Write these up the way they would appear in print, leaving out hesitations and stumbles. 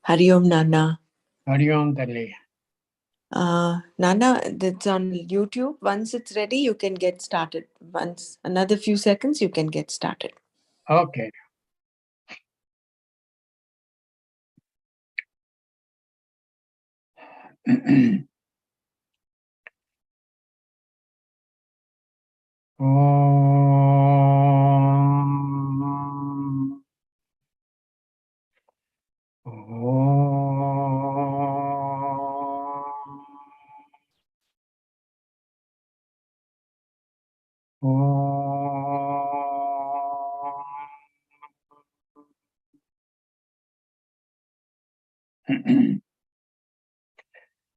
Hari Om Nana. Hari Om Talli. Nana, that's on YouTube. Once it's ready, you can get started. Once another few seconds, you can get started. Okay.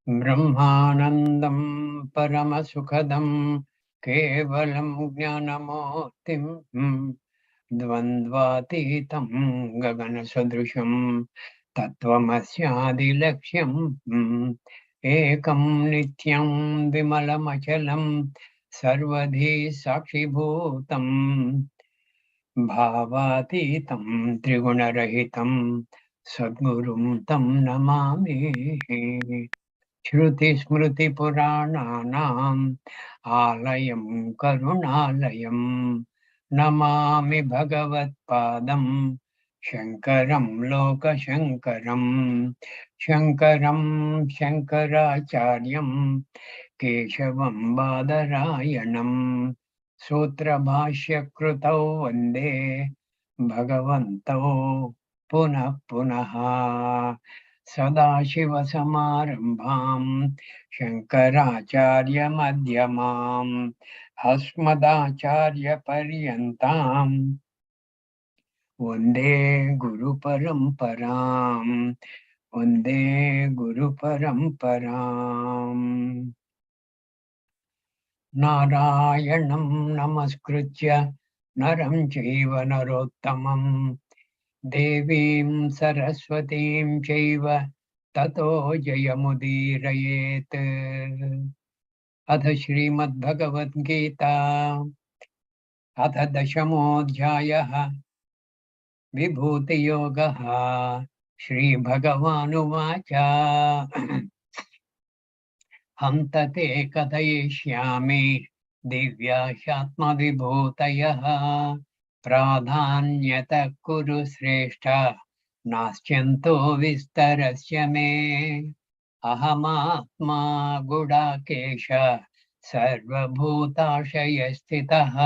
ब्रह्मानन्दं परमसुखदं केवलं ज्ञानमूर्तिं द्वन्द्वातीतं गगनसदृशं तत्त्वमस्यादिलक्ष्यम् एकं नित्यं विमलमचलं सर्वधी साक्षिभूतम् भावातीतं त्रिगुणरहितं सद्गुरुं तं नमामि श्रुतिस्मृतिपुराणानाम् आलयं करुणालयं नमामि भगवत्पादं शङ्करं लोकशङ्करं शङ्करं शङ्कराचार्यं केशवं बादरायणं सूत्रभाष्यकृतौ वन्दे भगवन्तौ पुनः पुनः सदाशिवसमारम्भां शङ्कराचार्यमध्यमाम् अस्मदाचार्यपर्यन्तां वन्दे गुरुपरम्पराम् वन्दे गुरुपरम्पराम् नारायणं नमस्कृत्य नरं चैव नरोत्तमम् देवीं सरस्वतीं चैव ततो जयमुदीरयेत् अथ श्रीमद्भगवद्गीता अथ दशमोऽध्यायः विभूतियोगः श्रीभगवानुवाच हम तते कथयिष्यामि दिव्याह्यात्मविभूतयः प्राधान्यतः कुरु श्रेष्ठ नास्त्यन्तो विस्तरस्य मे अहमात्मा गुडाकेश सर्वभूताशयस्थितः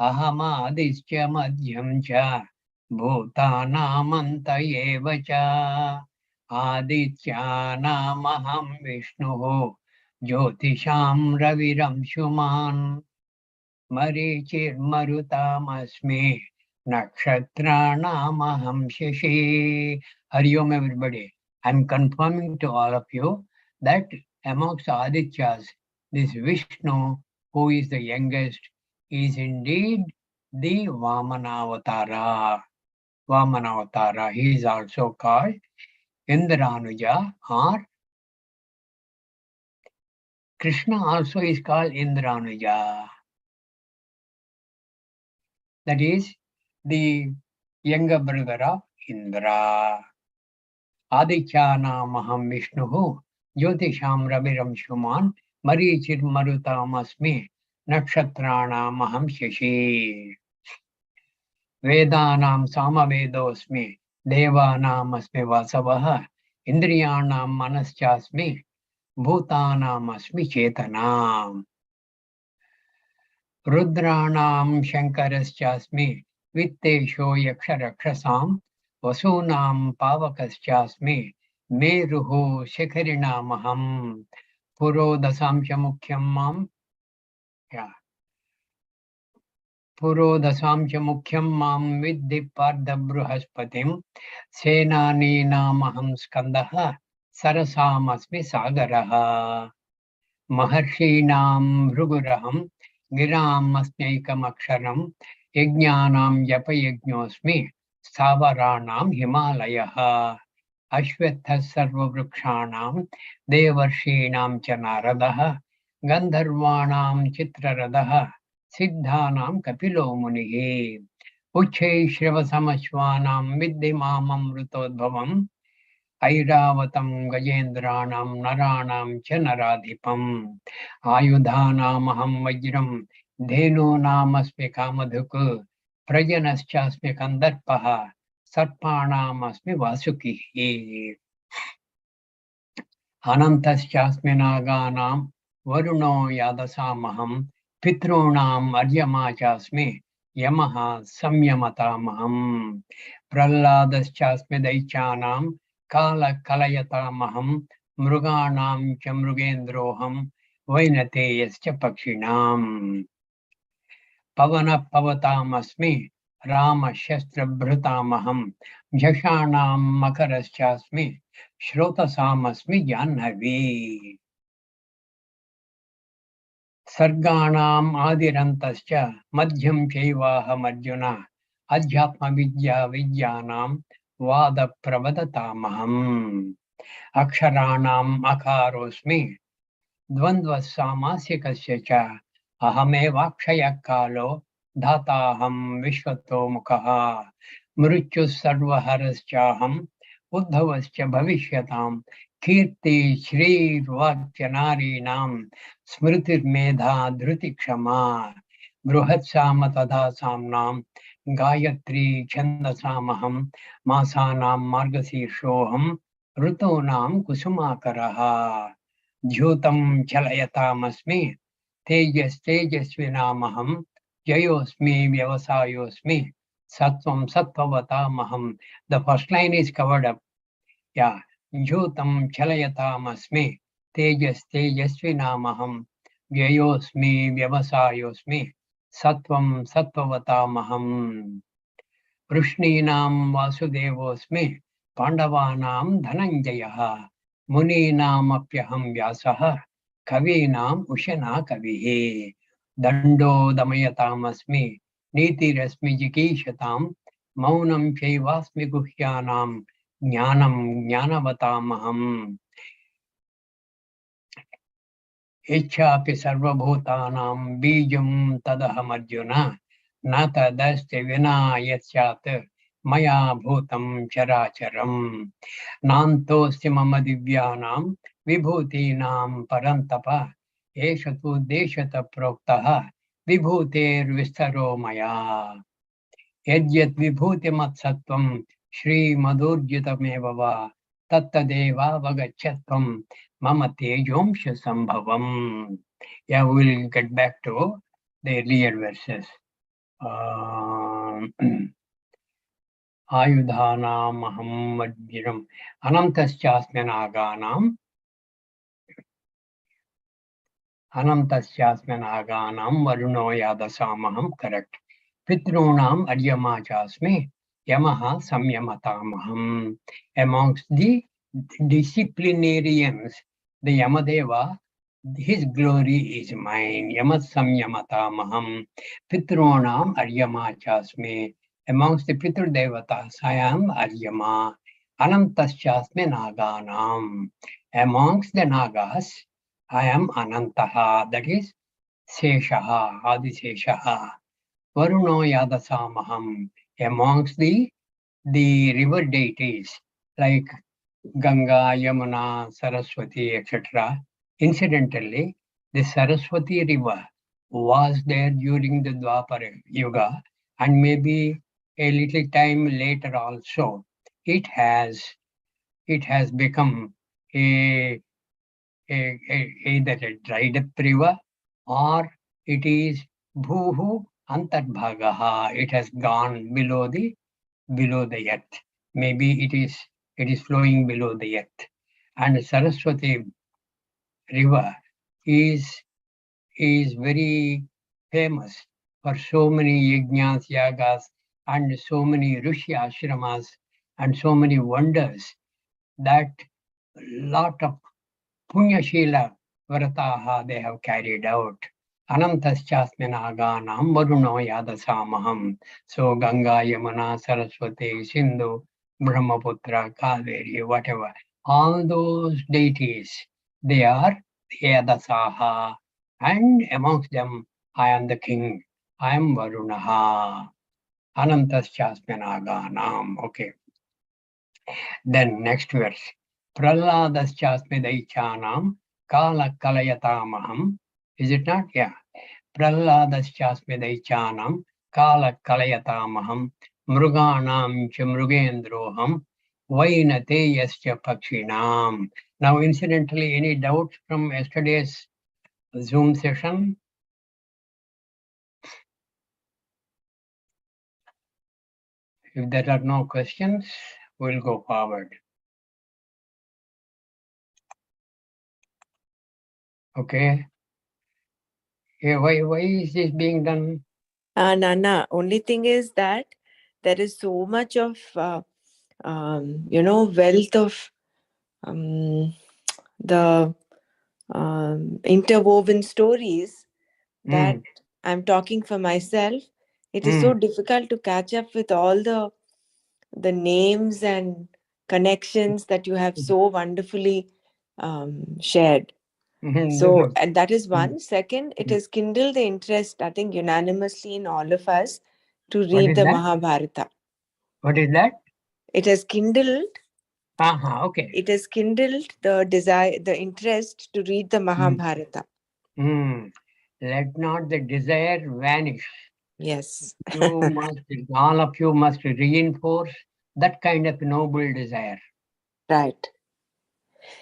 अहमादिश्च मध्यं च भूतानामन्त एव च आदित्यानामहं विष्णुः ज्योतिषां रविरंशुमान् मरीचिर्मरुतामस्मि नक्षत्राणामहं Shashi. Hari Om everybody. I am confirming to all of you that amongst Adityas, this Vishnu, who is the youngest, is indeed the Vamanavatara. Vamanavatara. He is also called Indranuja, or Krishna also is called Indranuja. That is the younger brother of Indra. Adityanamaham Vishnuhu Jyotisham Raviramshuman Marichir Marutamasmi Nakshatranamaham Shashi. Vedanam Samavedosmi Devanam Asmi Vasavaha Indriyanam Manaschasmi Bhutanam Asmi Chetanam. Rudranam Shankaraschasmi Vittesho Yaksharakshasam Vasunam Pavakaschasmi Meruhu Shikharinamaham Purodasamcha Mukhyam Mam Purodasamcha Mukhyam Mam Viddhi Partha Bruhaspatim Senani Namaham Skandaha Sarasamasmi Sagaraha Maharshinam Bhruguraham Giram Asmyaikam Aksharam Yajnanam Yapayajñosmi Stavaranam Himalayaha Ashwatha Sarva Vrikshanam Devarshinam cha Naradaha Gandharvanam Chitraradaha Siddhanam Kapilo Munihi Uchai Shrivasamashvanam Viddhimamam Rutodbhavam ऐरावतं गजेन्द्राणां नराणां च नराधिपम् आयुधानामहं वज्रं धेनूनामस्मि कामधुक् प्रजनश्चास्मि कन्दर्पः सर्पाणामस्मि वासुकिः अनन्तश्चास्मि नागानां वरुणो यादसामहं पितॄणाम् अर्यमा चास्मि यमः संयमतामहम् प्रह्लादश्चास्मि दैत्यानां कालकलयतामहं मृगाणां च मृगेन्द्रोऽहं वैनतेयश्च पक्षिणाम् पवनः पवतामस्मि रामशस्त्रभृतामहं झषाणां मकरश्चास्मि श्रोतसामस्मि जाह्नवी सर्गाणाम् आदिरन्तश्च मध्यं चैवाहमर्जुन अध्यात्मविद्या विद्यानां वादप्रवदतामहम् अक्षराणाम् अकारोऽस्मि द्वन्द्वः सामासिकस्य च अहमेवाक्षयः कालो धाताहं विश्वतो मुखः मृत्युः सर्वहरश्चाहम् उद्भवश्च भविष्यतां कीर्ति श्रीर्वाक्च नारीणां स्मृतिर्मेधा धृतिक्षमा बृहत्साम तथा साम्नां गायत्री छन्दसामहं मासानां मार्गशीर्षोऽहं ऋतूनां कुसुमाकरः द्यूतं चलयतामस्मि तेजस्तेजस्विनामहं जयोऽस्मि व्यवसायोऽस्मि सत्वं सत्त्ववतामहं. The first line is covered up. Yeah. द्यूतं चलयतामस्मि तेजस्तेजस्विनामहं व्ययोऽस्मि व्यवसायोऽस्मि सत्वं सत्त्ववतामहम् वृष्णीनां वासुदेवोऽस्मि पाण्डवानां धनञ्जयः मुनीनामप्यहं व्यासः कवीनाम् उशना कविः दण्डो दमयतामस्मि नीतिरस्मि जिगीषतां मौनं चैवास्मि गुह्यानां ज्ञानं ज्ञानवतामहम् इच्छापि सर्वभूतानां बीजं तदहमर्जुन न तदस्ति विना यत् मया भूतं चराचरम् नान्तोऽस्ति मम दिव्यानां विभूतीनां परन्तप एष तु देशतः प्रोक्तः विभूतेर्विस्तरो मया यद्यद् विभूतिमत्सत्त्वं श्रीमदूर्जितमेव वा तत्तदेवावगच्छत्वं मम तेजोंश संभवम्. Yeah, we will get back to the earlier verses. आयुधानामहं वज्रम् अनन्तश्चास्मि नागानां वरुणो यादसामहं करेक्ट पितॄणाम् अर्यमा चास्मि यमः संयमतामहम् amongst the disciplinarians the Yamadeva his glory is mine yamat samyamatamaham pitrunam aryama chasmi amongst the pitur devatas I am aryama anantaschasmi naganam amongst the nagas I am anantaha that is seshaha adiseshaha varuno yadasamaham amongst the river deities like Ganga, Yamuna, Saraswati, etc. Incidentally, the Saraswati river was there during the Dwapara Yuga and maybe a little time later also. It has become a, either a dried up river or it is Bhuhu Antarbhagaha. It has gone below the earth. Maybe it is flowing below the earth. And Saraswati river is very famous for so many yajnas, yagas, and so many rishi ashramas and so many wonders that lot of punyashila vrataha they have carried out. Anantaschasmi naganam varuno yadasamaham. So Ganga, Yamuna, Saraswati, Sindhu, Brahmaputra, Kaveri, whatever. All those deities, they are Yadasaha. And amongst them, I am the king. I am Varunaha. Anantaschasmi naganam. Okay. Then next verse. Prahladaschasmi daichanam kala kalayatamaham. Is it not? Yeah. Prahladaschasmi daichanam kala kalayatamaham mruganam cha mrugendroham vainate yascha pakshinam. Now, incidentally, any doubts from yesterday's Zoom session? If there are no questions, we'll go forward. Okay. Yeah, why is this being done? Nana, only thing is that there is so much of, wealth of the interwoven stories that Mm, I'm talking for myself. It is so mm. difficult to catch up with all the names and connections that you have so wonderfully shared. So, and that is one. Second, it has kindled the interest, I think, unanimously in all of us to What read is the that? Mahabharata. What is that? It has kindled. Okay. It has kindled the desire, the interest to read the Mahabharata. Let not the desire vanish. Yes. You must, all of you must reinforce that kind of noble desire. Right.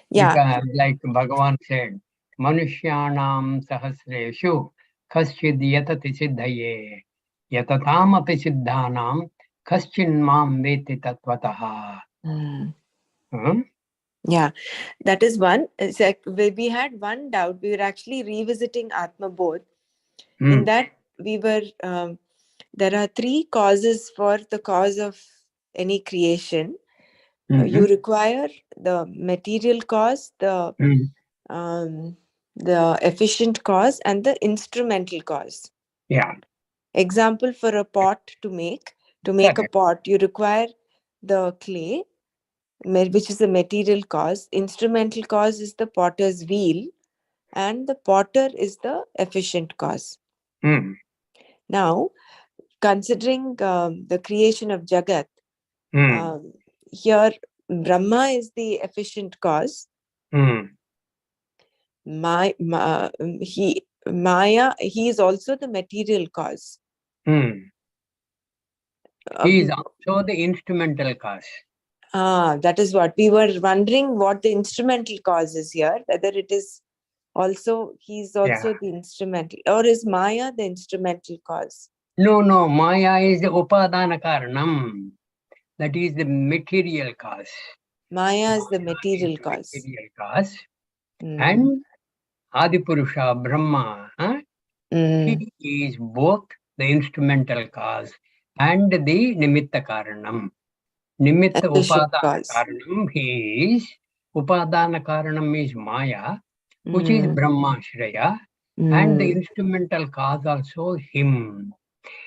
Yeah. Because, like Bhagavan said, Manushyanam sahasreshu kaschid yatati siddhaye yatatam siddhanam kaschin mam veti tatvataha. Mm. Hmm? Yeah, that is one. It's like we had one doubt. We were actually revisiting Atma Bodh. In Hmm. that, we were there are three causes for the cause of any creation. You Mhm. require the material cause, Mm. the efficient cause, and the instrumental cause. Yeah, Example, for a pot to make a correct. pot, you require the clay, which is the material cause. Instrumental cause is the potter's wheel, and the potter is the efficient cause. Mm. Now, considering the creation of Jagat, Mm. um, here Brahma is the efficient cause. Mm. Maya, he is also the material cause. Mm. He is Um, also the instrumental cause. that is what we were wondering, what the instrumental cause is here, whether it is also, he's Yeah. also the instrumental, or is Maya the instrumental cause? No, Maya is the upadana karanam. That is the material cause. Maya is the Maya is material the cause. material cause. Mm. And Adipurusha, Brahma, Mm. he is both the instrumental cause and the nimitta karanam. Nimitta Efficient upadana cause. karanam, he is. Upadana karanam is Maya, which is Mm. Brahma Shraya, and the Mm. instrumental cause also him.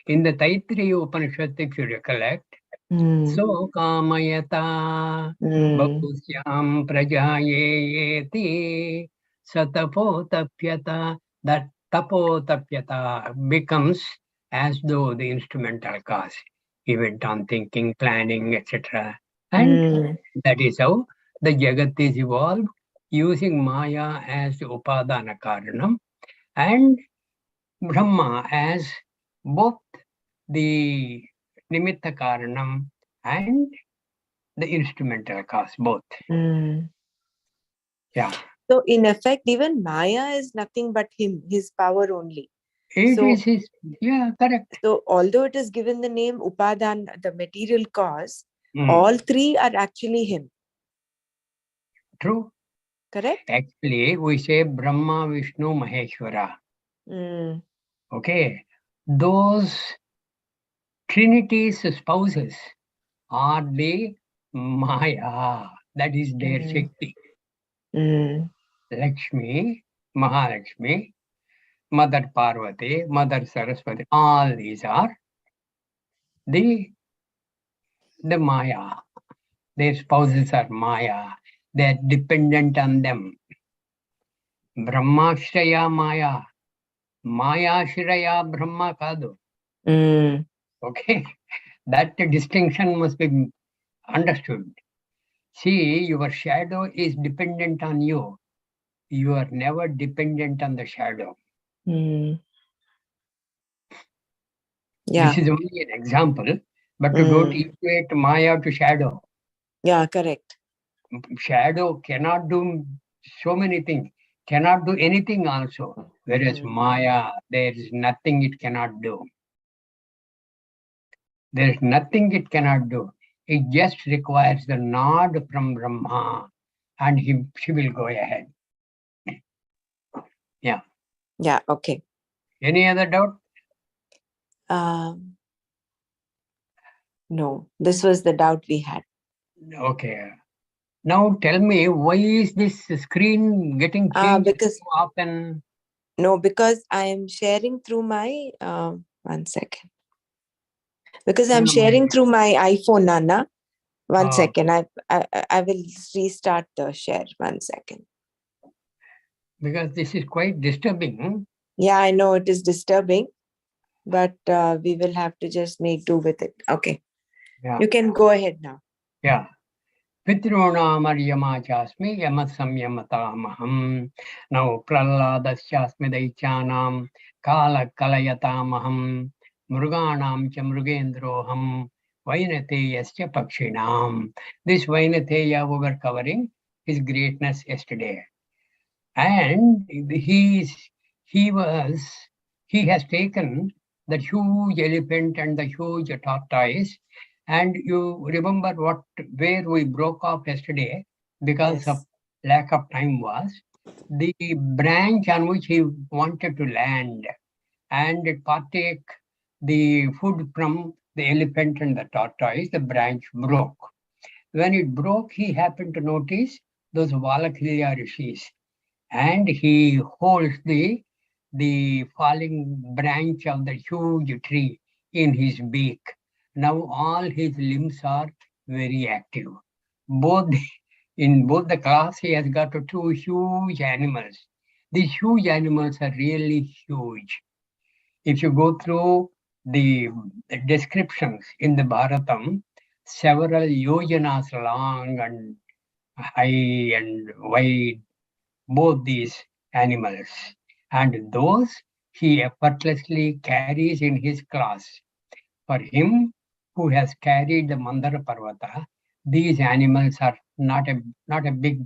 In the Taittiriya Upanishad, if you recollect, Mm. so kamayata Mm. bahusyam prajayeti satapotapyata. That tapotapyata becomes as though the instrumental cause. He went on thinking, planning, etc. And Mm. that is how the Jagat is evolved, using Maya as the Upadana Karanam and Brahma as both the Nimitta Karanam and the instrumental cause, both. Mm. Yeah. So, in effect, even Maya is nothing but him, his power only. It So, is his, yeah, correct. so although it is given the name Upadan, the material cause, Mm, all three are actually him. true. Correct? Actually, we say Brahma, Vishnu, Maheshwara. Mm. Okay. Those trinity's spouses are the Maya. That is their Mm. Shakti. Mm. Lakshmi, Mahalakshmi, Mother Parvati, Mother Saraswati. All these are the Maya. Their spouses are Maya. They're dependent on them. Brahmashraya Maya. Maya Shraya Brahma Kadu. Mm. Okay. That distinction must be understood. See, your shadow is dependent on you. You are never dependent on the shadow. Yeah. This is only an example, but don't equate Maya to shadow. Yeah, correct. Shadow cannot do so many things, cannot do anything also. Whereas Maya, there is nothing it cannot do. There is nothing it cannot do. It just requires the nod from Brahma and she will go ahead. Yeah. Yeah, okay. Any other doubt? No, this was the doubt we had. Okay. Now tell me, why is this screen getting changed Because so often? No, because I am sharing through my 1 second. Because I'm sharing through my iPhone, Nana. 1 second. I will restart the share. 1 second. Because this is quite disturbing. Yeah, I know it is disturbing, but we will have to just make do with it. Okay. Yeah. You can go ahead now. Yeah. Pitrunamaryama chasmi yamasamyamataham. Now praladashyasmi daichanam kala kalayatamaham. Mruganam cha mrugendroham. Vainateyasya pakshinam. This Vainateya we were covering his greatness yesterday. And he has taken that huge elephant and the huge tortoise. And you remember where we broke off yesterday because of lack of time was the branch on which he wanted to land and partake the food from the elephant and the tortoise. The branch broke. When it broke, he happened to notice those Valakilya rishis, and he holds the falling branch of the huge tree in his beak. Now all his limbs are very active. In both the class, he has got two huge animals. These huge animals are really huge. If you go through the descriptions in the Bharatam, several yojanas long and high and wide, both these animals, and those he effortlessly carries in his class. For him who has carried the Mandara Parvata, these animals are not a big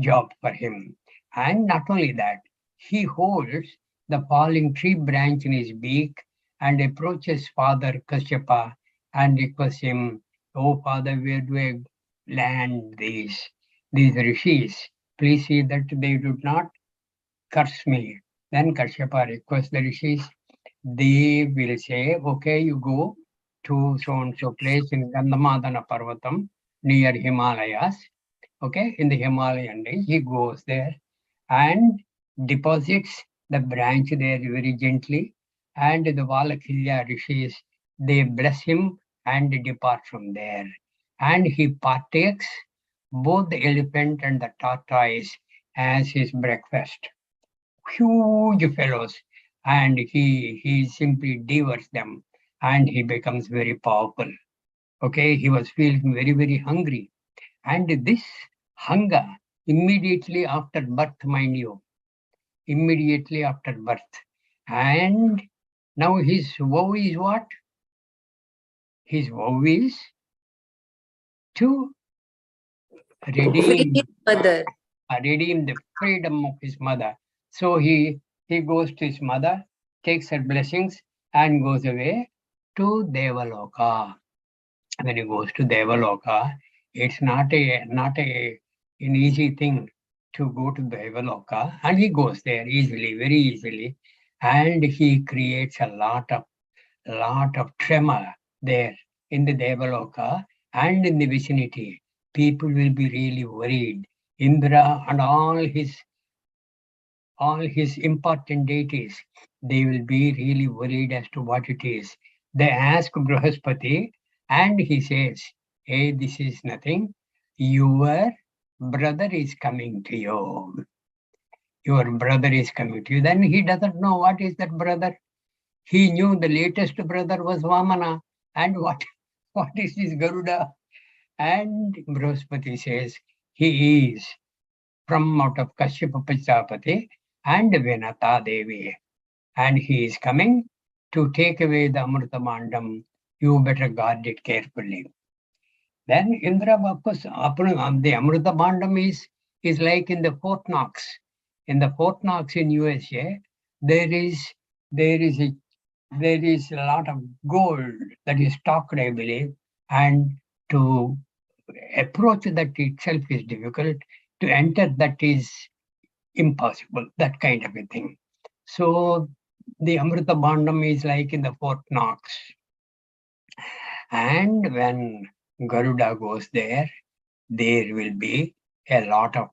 job for him. And not only that, he holds the falling tree branch in his beak and approaches Father Kashyapa and requests him, "Oh Father, where do I land these rishis? Please see that they do not curse me." Then Kashyapa requests the rishis. They will say, "Okay, you go to so and so place in Gandhamadana Parvatam near Himalayas." Okay, in the Himalayan range, he goes there and deposits the branch there very gently, and the Valakilya rishis, they bless him and depart from there. And he partakes both the elephant and the tortoise as his breakfast. Huge fellows, and he simply devours them, and he becomes very powerful. Okay, he was feeling very, very hungry. And this hunger, immediately after birth, mind you, immediately after birth. And now his vow is what? His vow is to redeem the freedom of his mother. So he goes to his mother, takes her blessings, and goes away to Devaloka. When he goes to Devaloka, it's not an easy thing to go to Devaloka, and he goes there easily, very easily, and he creates a lot of tremor there in the Devaloka and in the vicinity. People will be really worried. Indra and all his important deities, they will be really worried as to what it is. They ask Brihaspati, and he says, "Hey, this is nothing. Your brother is coming to you. Your brother is coming to you." Then he doesn't know what is that brother. He knew the latest brother was Vamana. And what is this Garuda? And Brihaspati says, he is from out of Kashyapa Prajapati and Venata Devi. And he is coming to take away the Amrita Mandam. You better guard it carefully. Then Indra, of course, the Amrita Mandam is like in the Fort Knox. In the Fort Knox in USA, there is a lot of gold that is stocked, I believe, and to approach that itself is difficult. To enter that is impossible. That kind of a thing. So the Amrita Bandam is like in the Fort Knox. And when Garuda goes there, there will be a lot of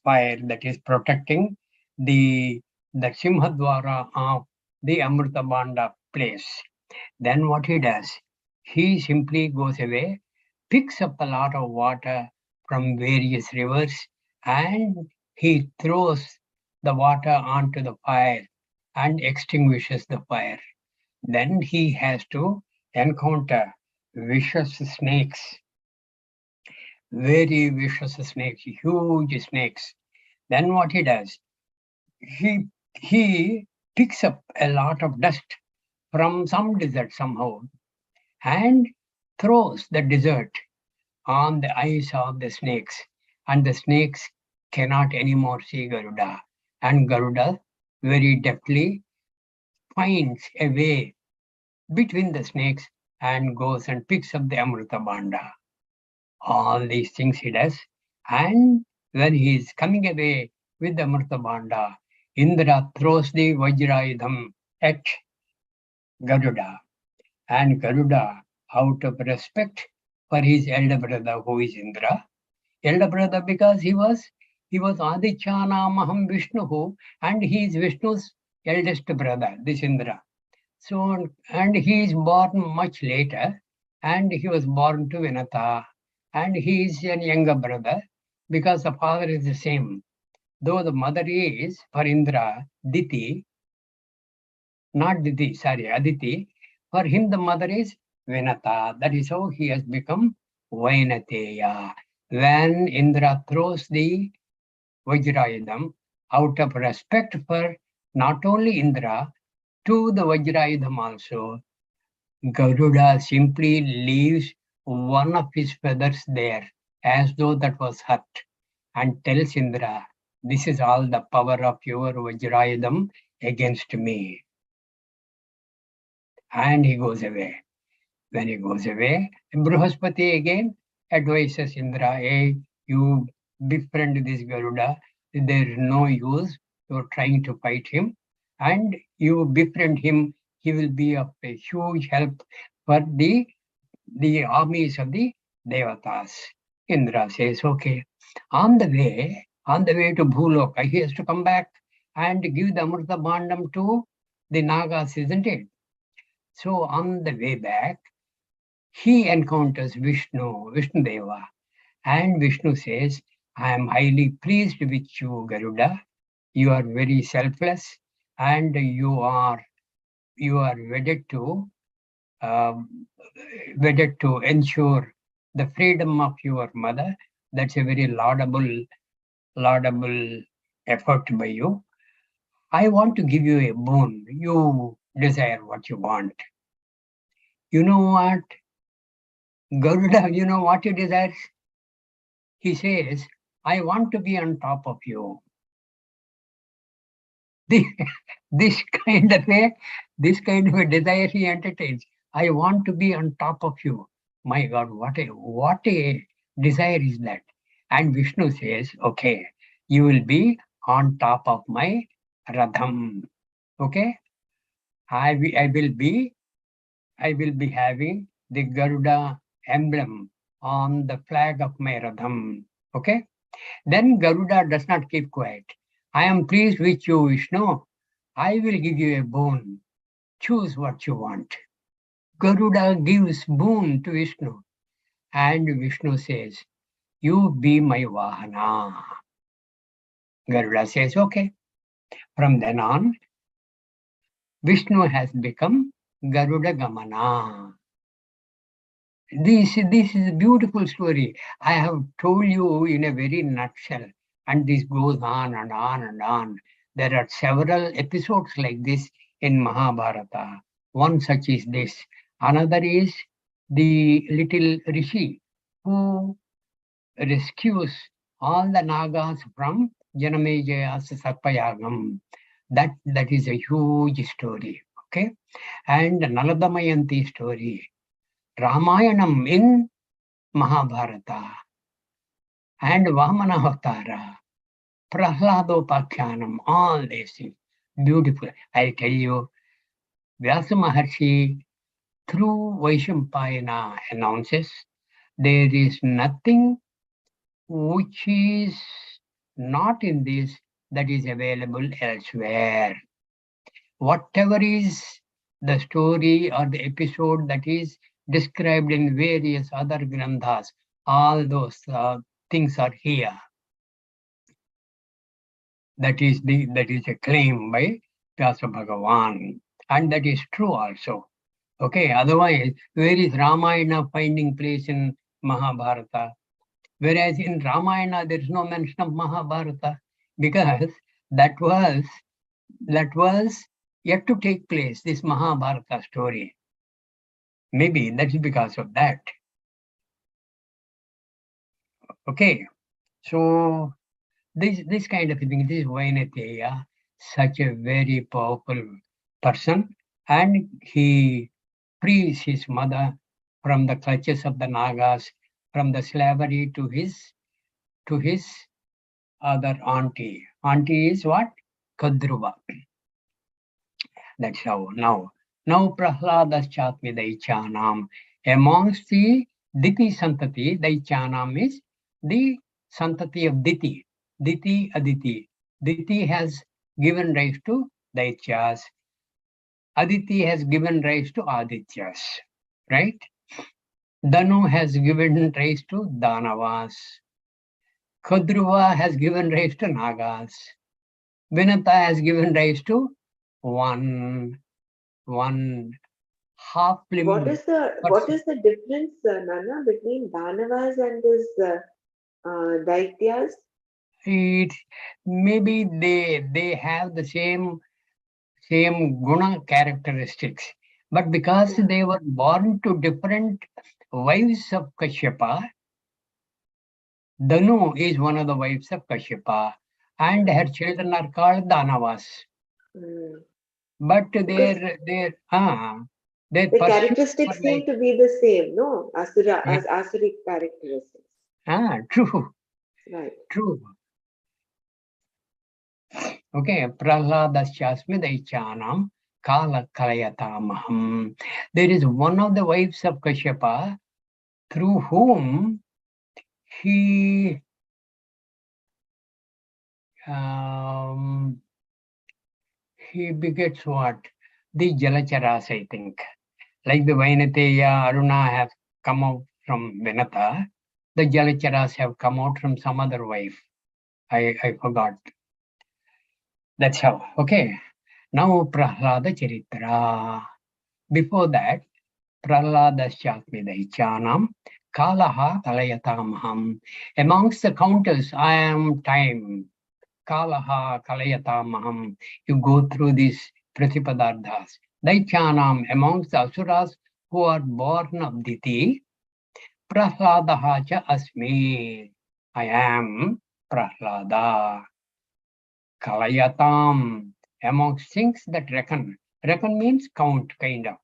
fire that is protecting the Simhadwara of the Amrita Banda place. Then what he does, he simply goes away, picks up a lot of water from various rivers, and he throws the water onto the fire and extinguishes the fire. Then he has to encounter vicious snakes, very vicious snakes, huge snakes. Then what he does, he picks up a lot of dust from some desert somehow and throws the desert on the eyes of the snakes, and the snakes cannot anymore see Garuda. And Garuda very deftly finds a way between the snakes and goes and picks up the Amrita Banda. All these things he does. And when he is coming away with the Amrita Banda, Indra throws the Vajrayudham at Garuda. And Garuda, out of respect for his elder brother who is Indra, elder brother because he was Aditya Namaham Vishnu, and he is Vishnu's eldest brother, this Indra. So, and he is born much later, and he was born to Vinata, and he is a younger brother because the father is the same. Though the mother is, for Indra, Diti, not Diti, sorry, Aditi, for him the mother is Vinata. That is how he has become Vainateya. When Indra throws the Vajrayudham, out of respect for not only Indra, to the Vajrayudham also, Garuda simply leaves one of his feathers there, as though that was hurt, and tells Indra, this is all the power of your Vajrayudham against me. And he goes away. When he goes away, Brihaspati again advises Indra, hey, you befriend this Garuda, there is no use, you're trying to fight him, and you befriend him, he will be of a huge help for the armies of the Devatas. Indra says, okay. On the way to Bhuloka, he has to come back and give the Amrita Bandam to the Nagas, isn't it? So on the way back, he encounters Vishnu Deva, and Vishnu says, I am highly pleased with you, Garuda. You are very selfless, and you are wedded to ensure the freedom of your mother. That's a very laudable effort by you. I want to give you a boon. You desire what you want. You know what? Garuda, you know what he desires? He says, I want to be on top of you. This kind of a desire he entertains. I want to be on top of you. My God, what a desire is that? And Vishnu says, okay, you will be on top of my Radham. Okay? I will be having the Garuda emblem on the flag of my Radham. Okay? Then Garuda does not keep quiet. I am pleased with you, Vishnu. I will give you a boon. Choose what you want. Garuda gives boon to Vishnu. And Vishnu says, you be my Vahana. Garuda says, okay. From then on, Vishnu has become Garuda Gamana. This is a beautiful story. I have told you in a very nutshell, and this goes on and on and on. There are several episodes like this in Mahabharata. One such is this. Another is the little rishi who rescues all the Nagas from Janamejaya's Sarpayagam. That is a huge story. Okay, and Naladamayanti story. Ramayanam in Mahabharata and Vamanavatara, Prahladopakhyanam, all these things. Beautiful. I tell you, Vyasa Maharshi through Vaishampayana announces there is nothing which is not in this that is available elsewhere. Whatever is the story or the episode that is described in various other granthas, all those things are here. That is a claim by Vyasa Bhagavan, and that is true also. Okay, otherwise, where is Ramayana finding place in Mahabharata? Whereas in Ramayana there is no mention of Mahabharata, because that was yet to take place, this Mahabharata story. Maybe that is because of that. Okay, so this kind of thing, this Vainateya, such a very powerful person, and he frees his mother from the clutches of the Nagas, from the slavery to his other auntie. Auntie is what? Kadruva. That's how now. Now Prahladas Chatmi Daichanam. Amongst the Diti Santati, Daichanam is the Santati of Diti. Diti Aditi. Diti has given rise to Daityas. Aditi has given rise to Adityas. Right? Danu has given rise to Danavas. Kadruva has given rise to Nagas. Vinata has given rise to one half limb. What is the difference, Nana, between Danavas and this Daityas? It maybe they have the same guna characteristics, but because they were born to different wives of Kashyapa, Danu is one of the wives of Kashyapa, and her children are called Danavas. But their characteristics seem to be the same, no? As Asuric characteristics. True. Right. True. Okay, Prahladasya Daichanam Kala Kalayatamaham. There is one of the wives of Kashyapa through whom he begets what? The Jalacharas, I think. Like the Vainateya, Aruna have come out from Vinata, the Jalacharas have come out from some other wife. I forgot. That's how. Okay. Now Prahlada Charitra. Before that, Prahladasya Daichanam Kalaha Kalayatamaham. Amongst the counters, I am time. Kalaha Kalayatamaham. You go through these Pratipadardhas. Daichanam, amongst the Asuras who are born of Diti, Prahladaha cha asmi. I am Prahlada. Kalayatam, amongst things that reckon. Reckon means count, kind of.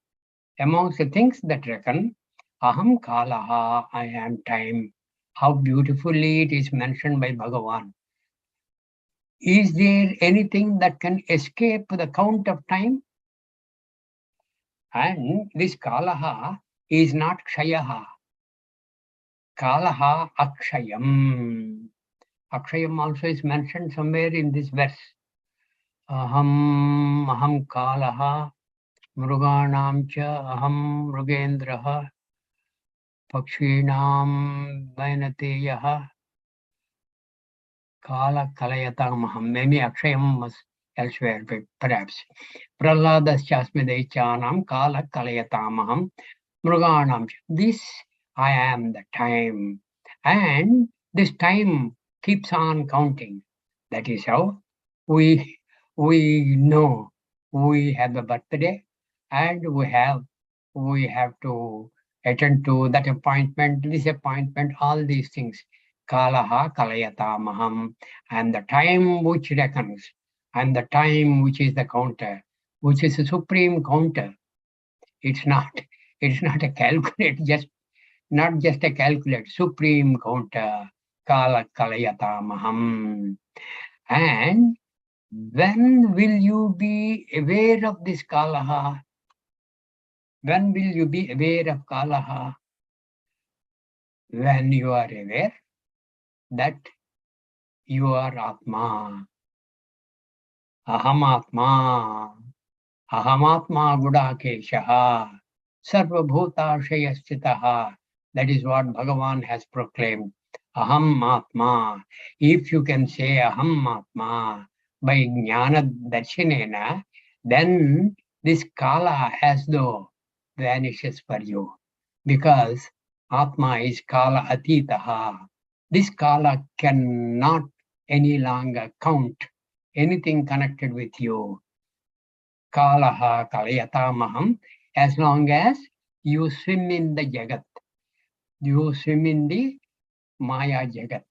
Amongst the things that reckon, aham kalaha, I am time. How beautifully it is mentioned by Bhagavan. Is there anything that can escape the count of time? And this kalaha is not kshayaha. Kalaha akshayam. Akshayam also is mentioned somewhere in this verse. Aham kalaha mruganam cha aham mrugendraha pakshinam vainateyaha kala kalayatamaham. Maybe akshayam was elsewhere, perhaps. Prahladasya daichanam kala kalayatamaham mruganam. This I am the time. And this time keeps on counting. That is how we know we have a birthday and we have to attend to that appointment, this appointment, all these things. Kalaha kalayatamaham. And the time which reckons, and the time which is the counter, which is a supreme counter. It's not, it's not a calculate, not just a calculate, supreme counter, kala kalayatamaham. And when will you be aware of this kalaha? When will you be aware of kalaha? When you are aware that you are Atma, Aham Atma, Ahamatma Gudakeshaha, Sarvabhutashayasthitaha. That is what Bhagavan has proclaimed. Aham Atma. If you can say Aham Atma by Jnana Darshanena, then this Kala as though vanishes for you. Because Atma is Kala Atitaha. This Kala cannot any longer count anything connected with you. Kalaha kalayatamaham, as long as you swim in the Jagat, you swim in the Maya Jagat,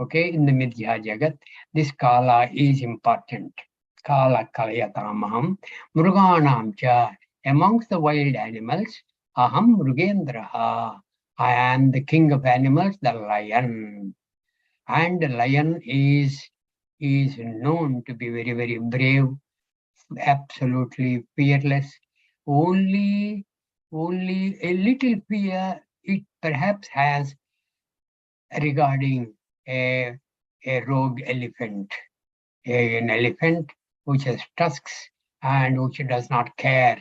okay, in the Midya Jagat, this Kala is important. Kala kalayatamaham, Mruganam cha, amongst the wild animals, Aham Mrugendraha, I am the king of animals, the lion. And the lion is known to be very, very brave, absolutely fearless. Only a little fear it perhaps has regarding a rogue elephant, an elephant which has tusks and which does not care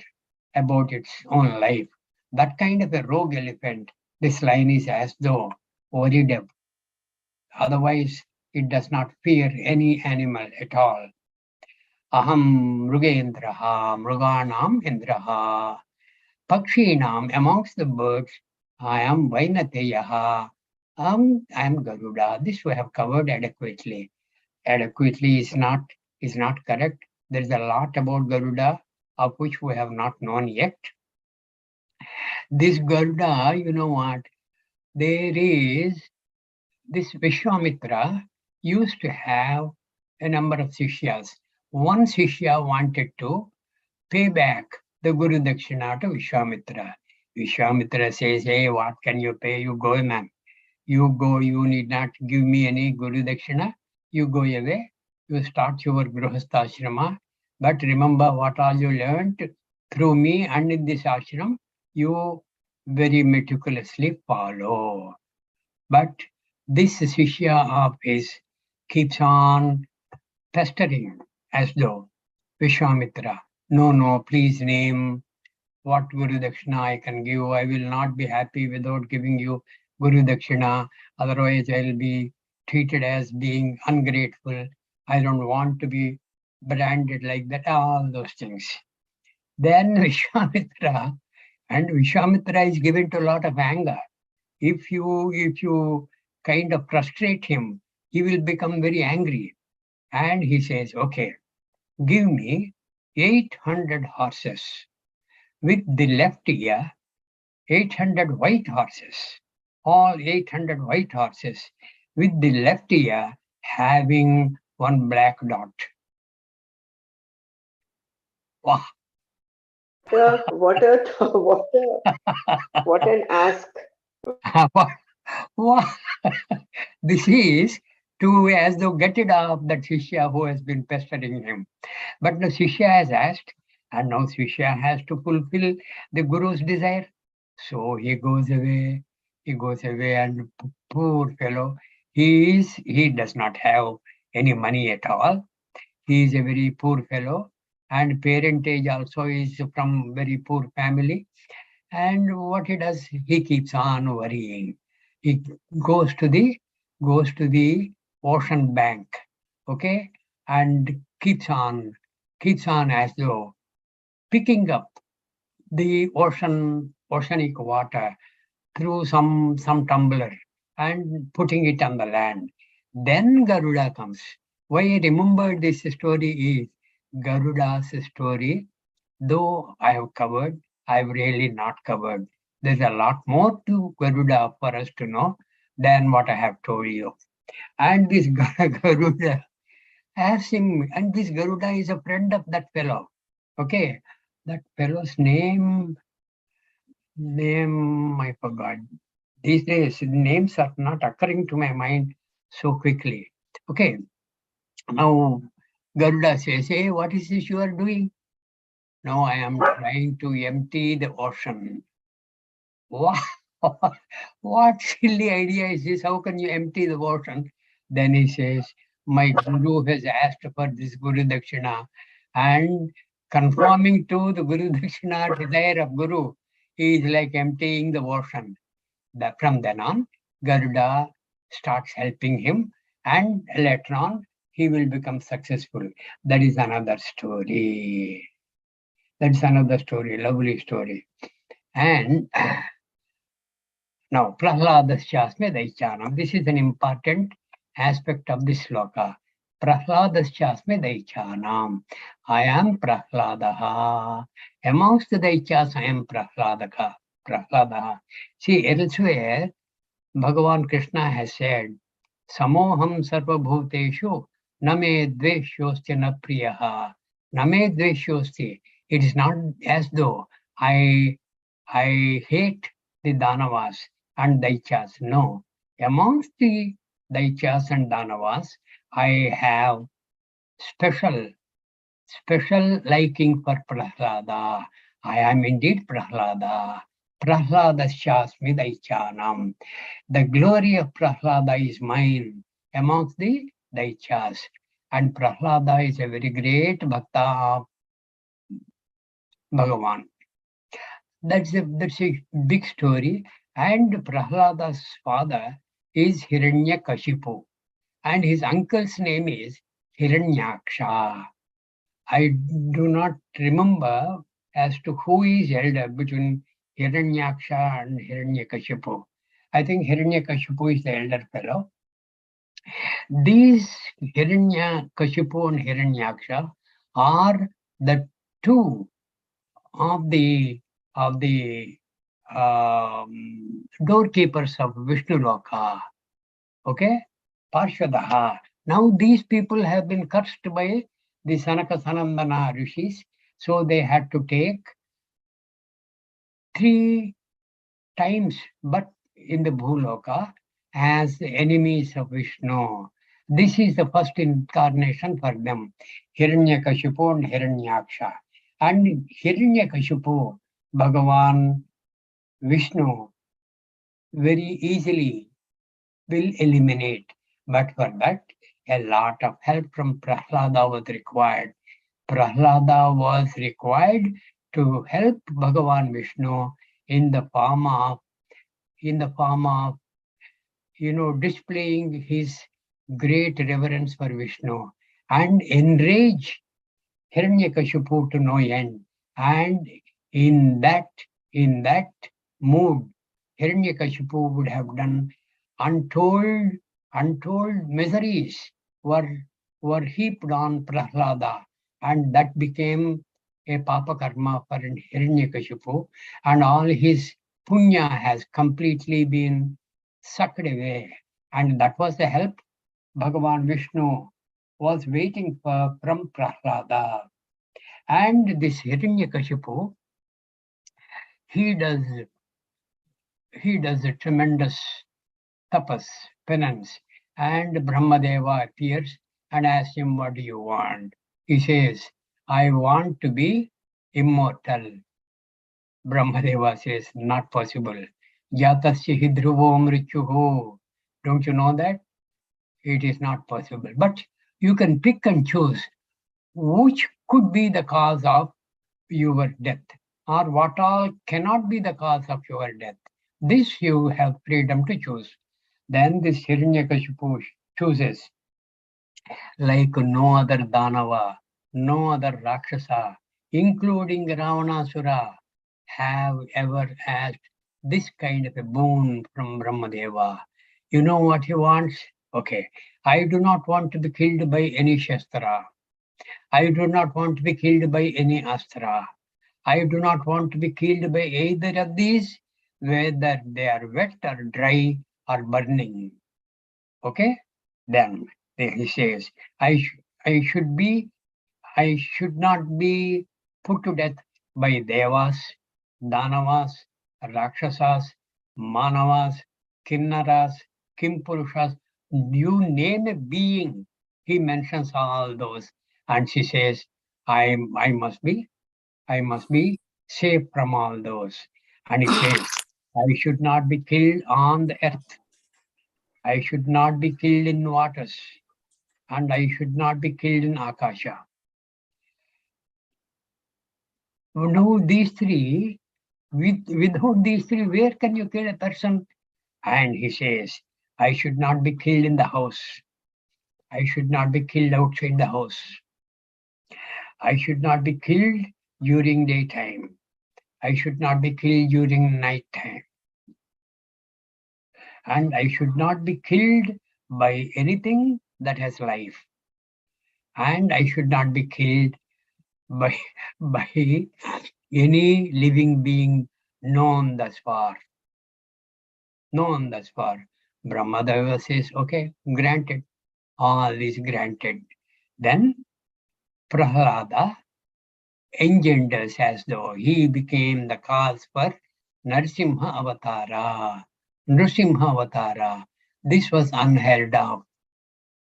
about its own life. That kind of a rogue elephant, this lion is as though worried of. Otherwise, it does not fear any animal at all. Aham Mrugendraha, Mruganam Indraha, Pakshinam, amongst the birds, I am Vainateyaha, I am Garuda. This we have covered adequately. Adequately is not correct. There is a lot about Garuda of which we have not known yet. This Garuda, you know what? There is this Vishwamitra used to have a number of Sishyas. One Sishya wanted to pay back the Guru Dakshina to Vishwamitra. Vishwamitra says, hey, what can you pay? You go, man. You go, you need not give me any Guru Dakshina. You go away. You start your Grihastha. But remember what all you learned through me and in this ashram, you very meticulously follow. But this Shishya of his keeps on pestering as though Vishwamitra, no, please name what Guru Dakshina I can give. I will not be happy without giving you Guru Dakshina. Otherwise, I will be treated as being ungrateful. I don't want to be branded like that, all those things. Then Vishwamitra, and Vishwamitra is given to a lot of anger. If you kind of frustrate him, he will become very angry. And he says, okay, give me 800 horses. With the left ear, 800 white horses. All 800 white horses. With the left ear having one black dot. Wow. What an ask. This is to as though get it off that Shishya who has been pestering him. But the Shishya has asked, and now Shishya has to fulfill the Guru's desire. So he goes away, and poor fellow, he does not have any money at all. He is a very poor fellow, and parentage also is from very poor family. And what he does, he keeps on worrying. He goes to the ocean bank, okay, and keeps on as though picking up the oceanic water through some tumbler and putting it on the land. Then Garuda comes. Why I remember this story is Garuda's story. Though I have covered, I've really not covered. There's a lot more to Garuda for us to know than what I have told you. And this Garuda has him, and this Garuda is a friend of that fellow. Okay, that fellow's name I forgot. These days, names are not occurring to my mind so quickly. Okay, now Garuda says, hey, what is this you are doing? No, I am trying to empty the ocean. What, what silly idea is this? How can you empty the ocean? Then he says, my guru has asked for this Guru Dakshina, and conforming to the Guru Dakshina desire of Guru is like emptying the ocean. From then on, Garuda starts helping him, and later on, he will become successful. That is another story. That's another story, lovely story. And now, Prahladasya Daichanam. This is an important aspect of this sloka. Prahladasya Daichanam. I am Prahladaha. Amongst the Daichas, I am Prahladaha. See, elsewhere, Bhagavan Krishna has said, Samoham sarvabhuteshu name dveshyosti na priyaha. Name dveshyosti. It is not as though I hate the Danavas and Daichas. No. Amongst the Daichas and Danavas, I have special liking for Prahlada. I am indeed Prahlada. Prahladasya Daichanam. The glory of Prahlada is mine amongst the Daichas. And Prahlada is a very great bhakta of Bhagavan. That's a big story. And Prahlada's father is Hiranyakashipu. And his uncle's name is Hiranyaksha. I do not remember as to who is elder between Hiranyaksha and Hiranyakashipu. I think Hiranyakashipu is the elder fellow. These Hiranyakashipu and Hiranyaksha are the two of the doorkeepers of Vishnu Loka. Okay? Parshadaha. Now these people have been cursed by the Sanaka Sanandana rishis, so they had to take 3 times, but in the Bhuloka, as enemies of Vishnu. This is the first incarnation for them, Hiranyakashipu and Hiranyaksha. And Hiranyakashipu, Bhagavan Vishnu, very easily will eliminate. But for that, a lot of help from Prahlada was required. Prahlada was required to help Bhagavan Vishnu in the form of displaying his great reverence for Vishnu and enrage Hiranyakashipu to no end. And in that mood, Hiranyakashipu would have done untold miseries were heaped on Prahlada, and that became a papa karma for Hiranyakashipu, and all his punya has completely been sucked away. And that was the help Bhagavan Vishnu was waiting for from Prahlada. And this Hiranyakashipu, he does a tremendous tapas, penance, and Brahmadeva appears and asks him, what do you want? He says, I want to be immortal. Brahmadeva says, not possible. Jatasya hidruvo mrityuho. Don't you know that? It is not possible. But you can pick and choose which could be the cause of your death, or what all cannot be the cause of your death. This you have freedom to choose. Then this Hiranyakashipu chooses, like no other Danava, no other Rakshasa, including Ravanasura, have ever asked this kind of a boon from Brahmadeva. You know what he wants? Okay, I do not want to be killed by any Shastra. I do not want to be killed by any Astra. I do not want to be killed by either of these, whether they are wet or dry or burning. Okay? Then he says, I should not be put to death by Devas, Danavas, Rakshasas, Manavas, Kinnaras, Kimpurushas. You name a being, he mentions all those. And she says, I must be safe from all those. And he says, I should not be killed on the earth. I should not be killed in waters. And I should not be killed in Akasha. Now these three, without these three, where can you kill a person? And he says, I should not be killed in the house. I should not be killed outside the house. I should not be killed during daytime. I should not be killed during night time. And I should not be killed by anything that has life. And I should not be killed by any living being known thus far. Brahmadeva says, okay, granted. All is granted. Then Prahlada engenders as though he became the cause for Nrsimha Avatara. This was unheard of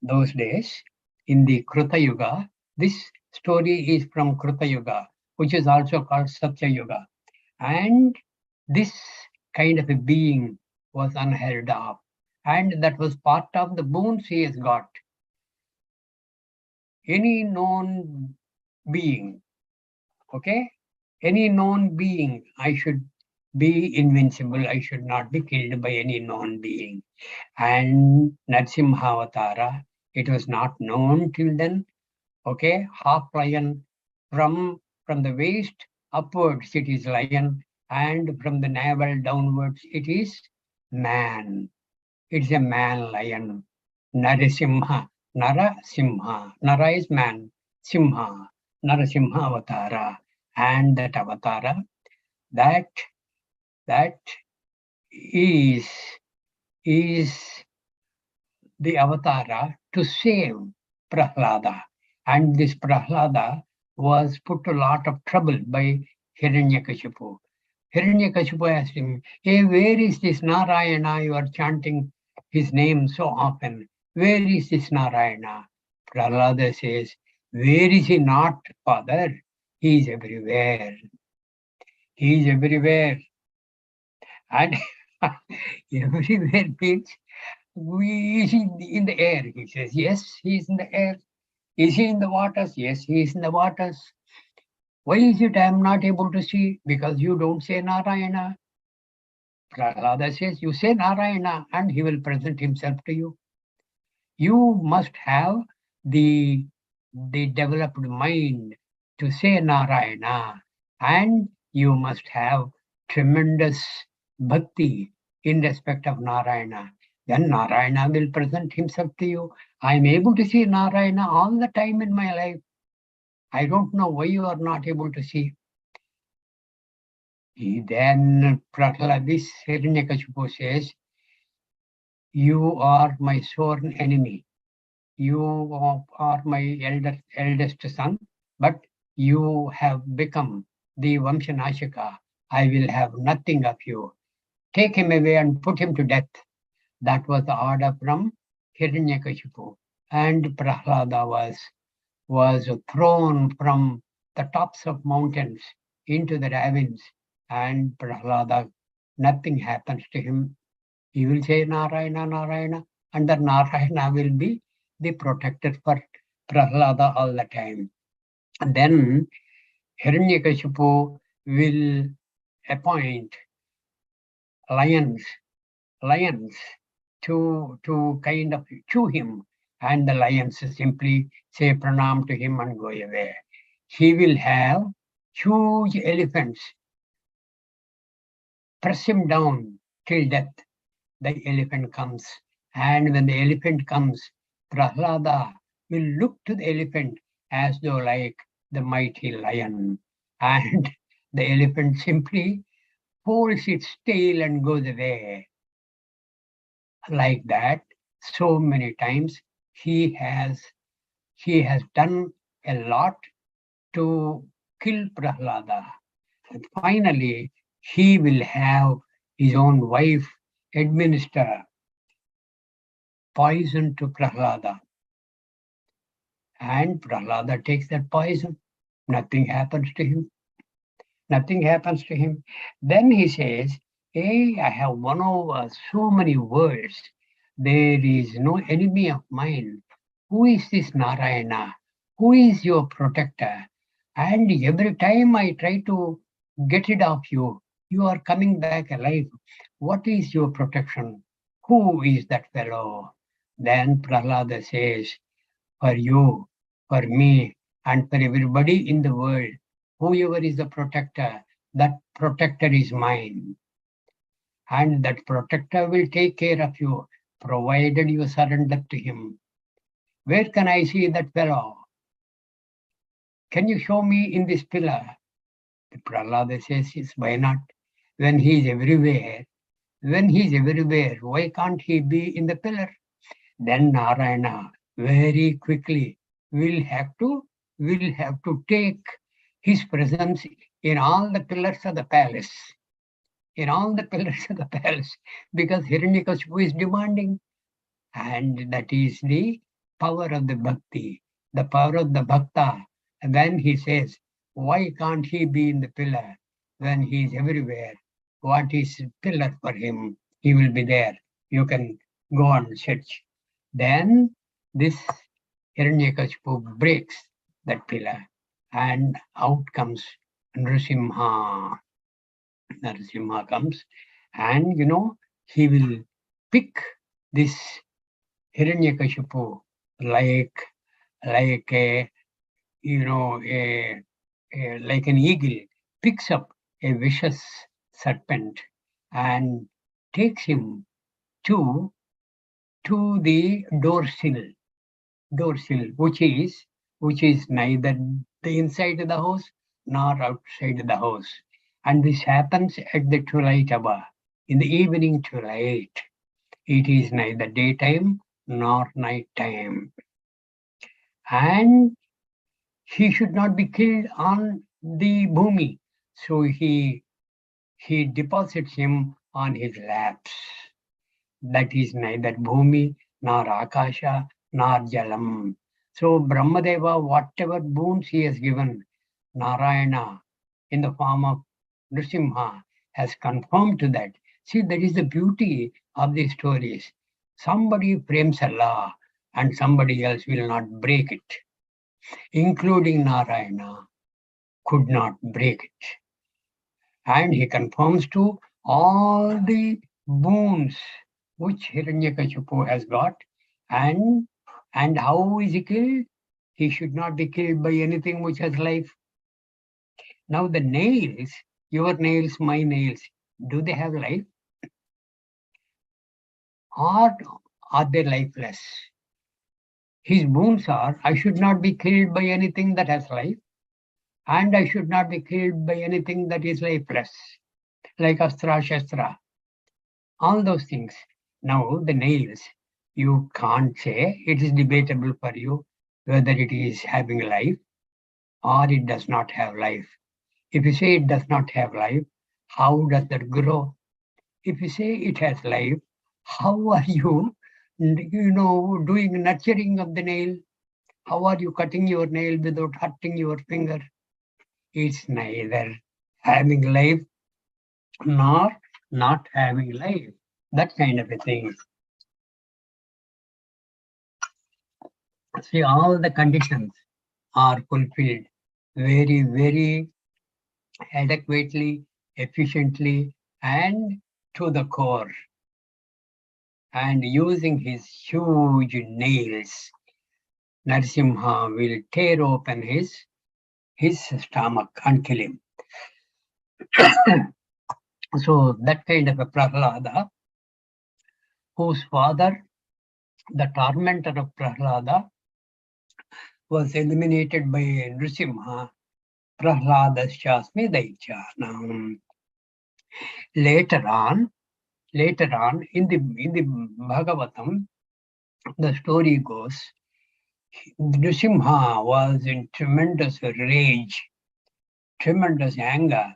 those days in the Kruta Yuga. This story is from Kruta Yuga, which is also called Satya Yuga. And this kind of a being was unheard of. And that was part of the boons he has got. Any known being, okay? Any known being, I should be invincible. I should not be killed by any known being. And Nrsimhavatara, it was not known till then, okay? Half lion, from the waist upwards it is lion, and from the navel downwards it is man. It's a man lion. Narasimha. Nara is man. Simha. Narasimha Avatara. And that Avatara, that is the Avatara to save Prahlada. And this Prahlada was put to a lot of trouble by Hiranyakashipu. Hiranyakashipu asked him, hey, where is this Narayana? You are chanting his name so often. Where is this Narayana? Prahlada says, where is he not, Father? He is everywhere. He is everywhere. And everywhere means is he in the air? He says, yes, he is in the air. Is he in the waters? Yes, he is in the waters. Why is it I am not able to see? Because you don't say Narayana. Prahlada says, you say Narayana and he will present himself to you. You must have the developed mind to say Narayana, and you must have tremendous bhakti in respect of Narayana. Then Narayana will present himself to you. I am able to see Narayana all the time in my life. I don't know why you are not able to see. Then Prahlada, this Hiranyakashipu says, you are my sworn enemy. You are my eldest son, but you have become the Vamshanashika. I will have nothing of you. Take him away and put him to death. That was the order from Hiranyakashipu. And Prahlada was thrown from the tops of mountains into the ravines. And Prahlada, nothing happens to him. He will say Narayana, Narayana, and the Narayana will be the protector for Prahlada all the time. And then Hiranyakashipu will appoint lions to kind of chew him, and the lions simply say pranam to him and go away. He will have huge elephants press him down till death. The elephant comes. And when the elephant comes, Prahlada will look to the elephant as though like the mighty lion. And the elephant simply folds its tail and goes away. Like that, so many times he has done a lot to kill Prahlada. And finally, he will have his own wife administer poison to Prahlada. And Prahlada takes that poison. Nothing happens to him. Nothing happens to him. Then he says, hey, I have won over so many worlds. There is no enemy of mine. Who is this Narayana? Who is your protector? And every time I try to get rid of you, you are coming back alive. What is your protection? Who is that fellow? Then Prahlada says, for you, for me, and for everybody in the world, whoever is the protector, that protector is mine. And that protector will take care of you, provided you surrender to him. Where can I see that fellow? Can you show me in this pillar? The Prahlada says, yes, why not? When he is everywhere, why can't he be in the pillar? Then Narayana very quickly will have to take his presence in all the pillars of the palace. In all the pillars of the palace, because Hiranyakashipu is demanding. And that is the power of the bhakti, the power of the bhakta. And then he says, why can't he be in the pillar when he is everywhere? What is pillar for him? He will be there. You can go and search. Then this Hiranyakashipu breaks that pillar, and out comes Nrsimha. Nrsimha comes, and he will pick this Hiranyakashipu like a like an eagle picks up a vicious serpent and takes him to the door sill, which is neither the inside of the house nor outside of the house. And this happens at the twilight hour, in the evening twilight. It is neither daytime nor night time. And he should not be killed on the bhumi. So he deposits him on his laps. That is neither bhumi nor akasha nor jalam. So Brahmadeva, whatever boons he has given, Narayana in the form of Nrsimha has confirmed to that. See, that is the beauty of these stories. Somebody frames a law and somebody else will not break it, including Narayana, could not break it. And he conforms to all the boons which Hiranyakashipu has got. And how is he killed? He should not be killed by anything which has life. Now the nails, your nails, my nails, do they have life? Or are they lifeless? His boons are, I should not be killed by anything that has life, and I should not be killed by anything that is lifeless, like Astra, Shastra, all those things. Now the nails, you can't say, it is debatable for you whether it is having life or it does not have life. If you say it does not have life, how does that grow? If you say it has life, how are you, doing nurturing of the nail? How are you cutting your nail without hurting your finger? It's neither having life nor not having life. That kind of a thing. See, all the conditions are fulfilled very, very adequately, efficiently, and to the core. And using his huge nails, Narasimha will tear open his stomach and kill him. So that kind of a Prahlada, whose father, the tormentor of Prahlada, was eliminated by Nrsimha, Prahladaschasmi Daicha. Now, later on, in the Bhagavatam, the story goes, Nrsimha was in tremendous rage, tremendous anger,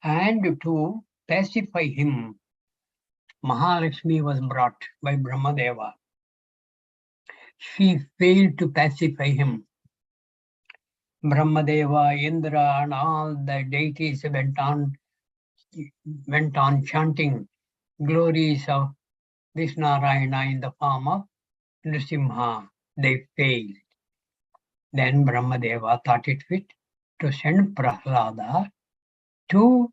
and to pacify him, Mahalakshmi was brought by Brahmadeva. She failed to pacify him. Brahmadeva, Indra, and all the deities went on chanting glories of this Narayana in the form of Nrsimha. They failed. Then Brahmadeva thought it fit to send Prahlada to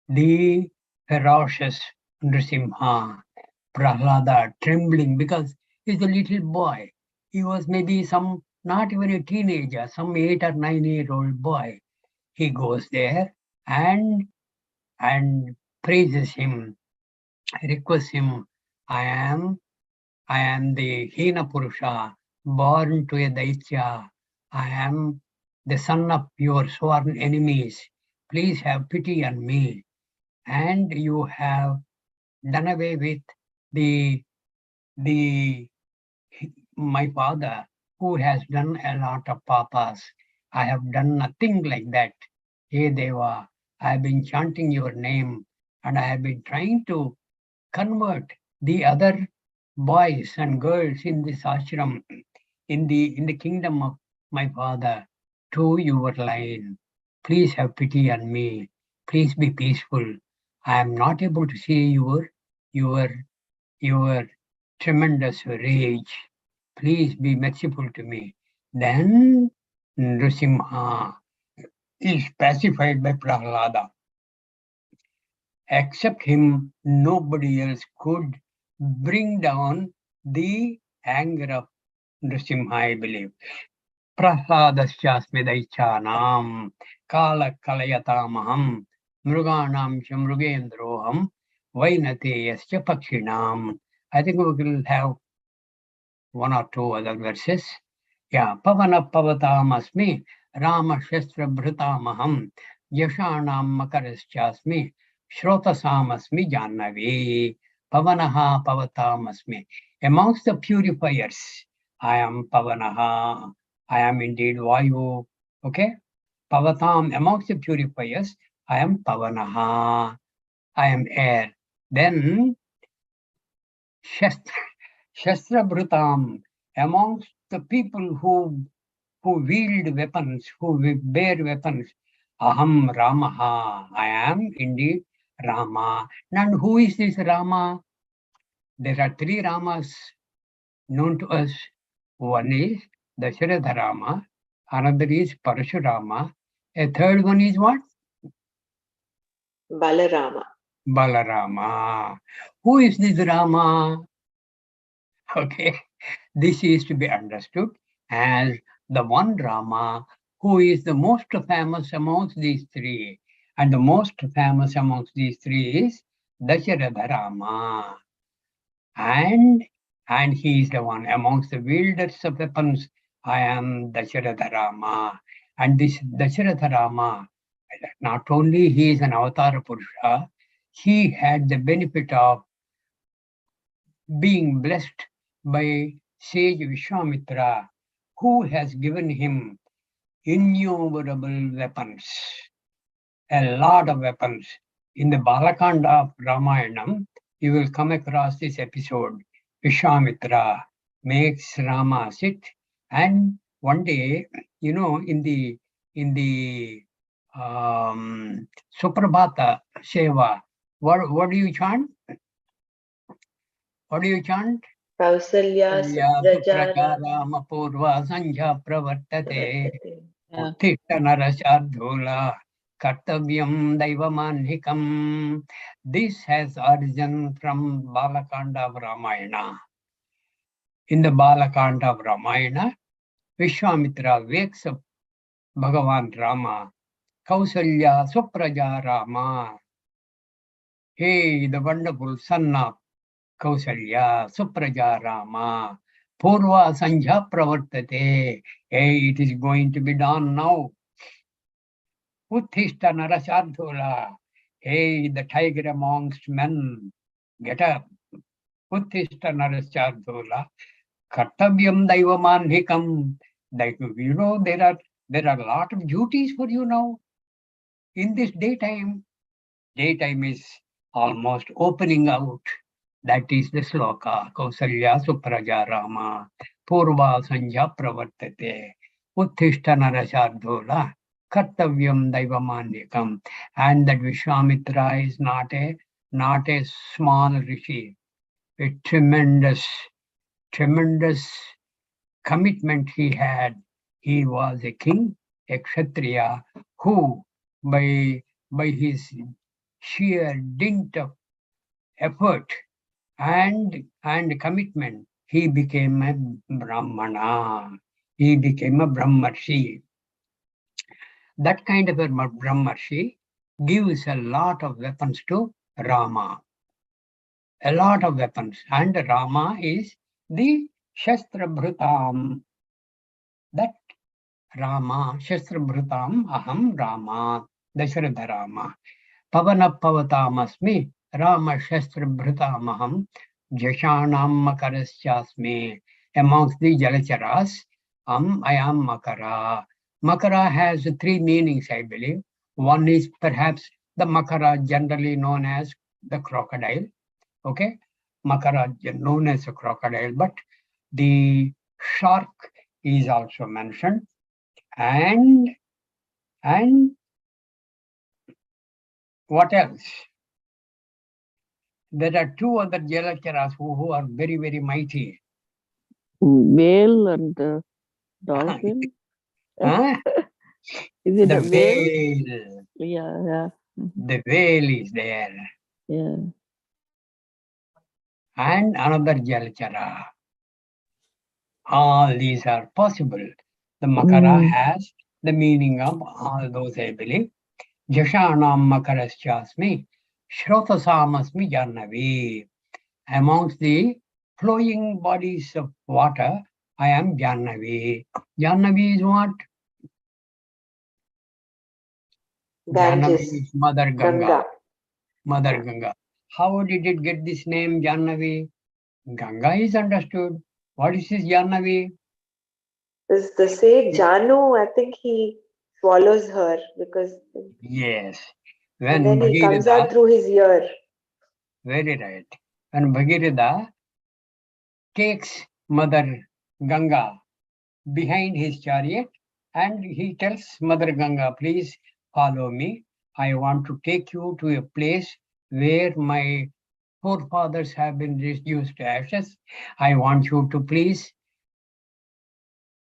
the ferocious Nrsimha. Prahlada trembling because he's a little boy. He was maybe not even a teenager, some 8 or 9-year-old boy. He goes there and praises him, requests him, I am the Hina Purusha, born to a Daitya. I am the son of your sworn enemies. Please have pity on me. And you have done away with my father, who has done a lot of papas. I have done nothing like that. Hey Deva, I have been chanting your name and I have been trying to convert the other boys and girls in this ashram, in the kingdom of my father, to your line. Please have pity on me. Please be peaceful. I am not able to see your tremendous rage. Please be merciful to me. Then Nrsimha is pacified by Prahlada. Except him, nobody else could bring down the anger of Nrsimha, I believe. Prahladashyasmi daichanam kala kalayatamaham mruganam cha mrugendroham vainateyascha pakshinam. I think we will have one or two other verses. Yeah, pavana pavatamasmi rama shastra bhritamaham yashanam makaraschasmi shrotasamasmi jannavi pavanaha pavatamasmi. Amongst the purifiers, I am pavanaha. I am indeed vayu. Okay? Pavatam, amongst the purifiers, I am pavanaha. I am air. Then Shastra Bhrutam, amongst the people who wield weapons, who bear weapons, Aham Ramaha, I am indeed Rama. And who is this Rama? There are 3 Ramas known to us. One is Dasharatha Rama, another is Parashurama, a third one is what? Balarama. Balarama. Who is this Rama? Okay, this is to be understood as the one Rama who is the most famous amongst these 3. And the most famous amongst these 3 is Dasharatha Rama. And he is the one amongst the wielders of weapons. I am Dasharatha Rama. And this Dasharatha Rama, not only he is an Avatara Purusha, he had the benefit of being blessed by sage Vishwamitra, who has given him innumerable weapons, a lot of weapons. In the Balakanda of Ramayanam, you will come across this episode. Vishwamitra makes Rama sit, and one day, in the Suprabhata Seva, what do you chant? What do you chant? Kausalya Suprajara Purva Sandhya Pravartate Uttita Narashardhula Kartavyam Daivamanhikam. This has origin from Balakanda of Ramayana. In the Balakanda of Ramayana, Vishwamitra wakes up Bhagavan Rama. Kausalya Supraja Rama. Hey, the wonderful son of Kausalya, Supraja Rama, Purva Sandhya Pravartate. Hey, it is going to be done now. Uttishta Narasardhula. Hey, the tiger amongst men, get up. Uttishta Narasardhula. Kartavyam Daivamanhikam. Like, there are a lot of duties for you now. In this daytime is almost opening out. That is the sloka. Kausalya Supraja Rama. Purva Sandhya Pravartate. Uttishta Narasardhula. Kartavyam Daivamanyakam. And that Vishwamitra is not a small rishi. A tremendous commitment he had. He was a king, a Kshatriya, who by his sheer dint of effort and commitment, he became a Brahmana. He became a Brahmarshi. That kind of a Brahmarshi gives a lot of weapons to Rama. A lot of weapons. And Rama is the Shastra Bhrutam. That Rama, Shastra Bhrutam, Aham Rama, Dasharatha Rama. Pavana Pavatamasmi, Rama Shastra Bhrutamaham, Jashanam Makarasyasmi. Amongst the Jalacharas, I am Makara. Makara has three meanings, I believe. One is perhaps the Makara generally known as the crocodile. Okay, Makara known as a crocodile, but the shark is also mentioned, and what else? There are two other Jalacharas who are very, very mighty. Whale and the dolphin. Huh? Is it The a whale? whale. Yeah. The whale is there. Yeah. And another Jalachara. All these are possible. The Makara has the meaning of all those, I believe. Jashanam Makaraschasmi, Shrotasamasmi Jannavi. Amongst the flowing bodies of water, I am Jannavi. Jannavi is what? Jannavi is Mother Ganga. Mother Ganga. How did it get this name, Jannavi? Ganga is understood. What is this Jannavi? Does the say Janu? I think he swallows her because. Yes. And then he comes out through his ear. Very right. When Bhagirada takes Mother Ganga behind his chariot and he tells Mother Ganga, please follow me. I want to take you to a place where my forefathers have been reduced to ashes. I want you to please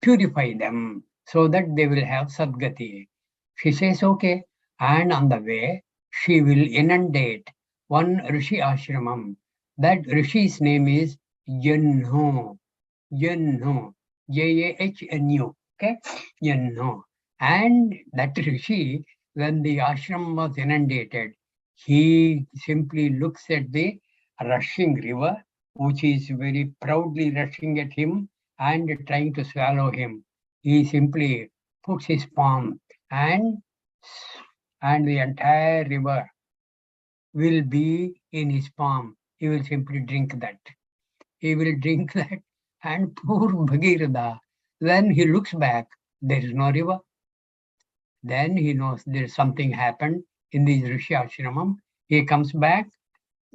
purify them so that they will have Sadgati. She says, okay. And on the way, she will inundate one Rishi ashramam. That Rishi's name is Janhu. Janhu. Jahnu. Okay? Janhu. And that Rishi, when the ashram was inundated, he simply looks at the rushing river, which is very proudly rushing at him and trying to swallow him. He simply puts his palm and the entire river will be in his palm. He will simply drink that. He will drink that. And poor Bhagirada, when he looks back, there is no river. Then he knows there's something happened in this Rishi ashramam. He comes back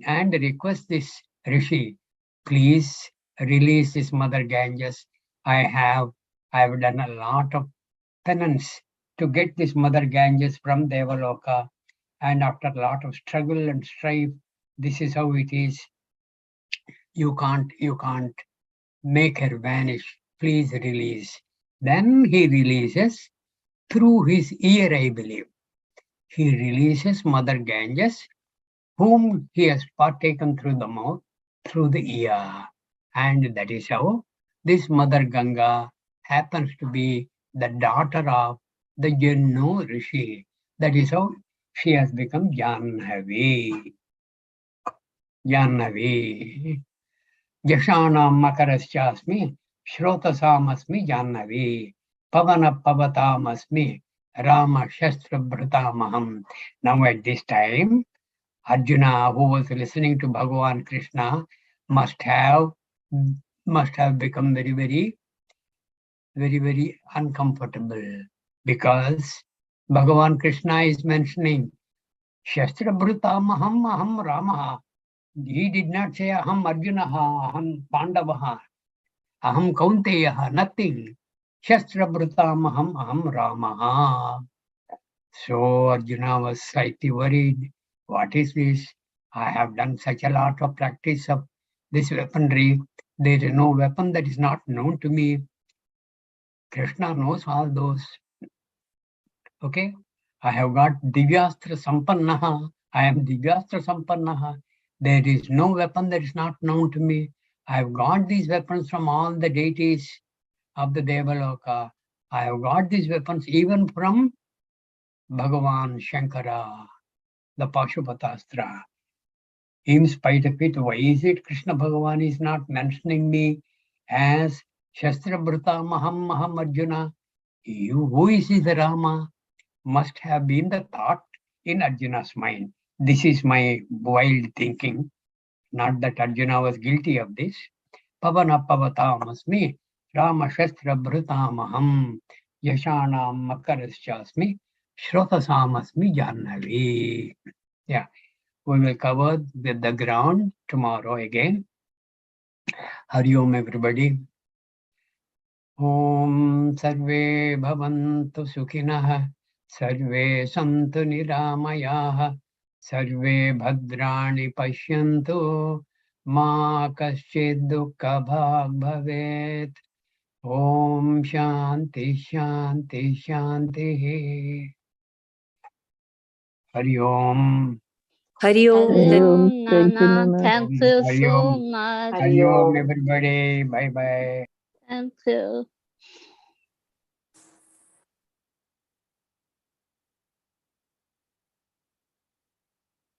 and requests this Rishi, please release this Mother Ganges. I have done a lot of penance to get this Mother Ganges from Devaloka, and after a lot of struggle and strife, this is how it is. You can't make her vanish. Please release. Then he releases through his ear, I believe. He releases Mother Ganges, whom he has partaken through the mouth, through the ear. And that is how this Mother Ganga happens to be the daughter of the Jannu Rishi. That is how she has become Janhavi. Jannavi. Jashanam makaraschasmi, shrotasamasmi Jannavi. Pavana pavatamasmi, Rama shastra bhratamaham. Now at this time, Arjuna, who was listening to Bhagavan Krishna, must have become very, very uncomfortable, because Bhagavan Krishna is mentioning Shastra Bhrutamaham Aham Ramaha. He did not say Aham Arjunaha, Aham Pandavaha, Aham Kaunteyaha, nothing. Shastra Bhrutamaham Aham Ramaha. So Arjuna was slightly worried. What is this? I have done such a lot of practice of this weaponry. There is no weapon that is not known to me. Krishna knows all those. Okay? I have got Divyastra Sampannaha. I am Divyastra Sampannaha. There is no weapon that is not known to me. I have got these weapons from all the deities of the Devaloka. I have got these weapons even from Bhagavan Shankara, the Pashupatastra. In spite of it, why is it Krishna Bhagavan is not mentioning me as Shastra Bhrata Maham Maham Arjuna? Who is this Rama? Must have been the thought in Arjuna's mind. This is my wild thinking. Not that Arjuna was guilty of this. Pavana Pavatamasmi, Rama Shastra Bhrutamaham, Yashanam Makaraschasmi, Shrotasamasmi Jannavi. Yeah, we will cover the ground tomorrow again. Hari Om, everybody. Om Sarve Bhavantu Sukhinah, Sarve Santu Niramayah, Sarve Bhadrani Pashyantu, Ma Kaschid Dukkha Bhag Bhavet. Om Shanti Shanti Shanti. Hari Om. Hari Om. Hari Om. Thank you, Nana. Nana. Thank you Hari so Om. much. Hari Om, everybody. Bye bye. Thank you.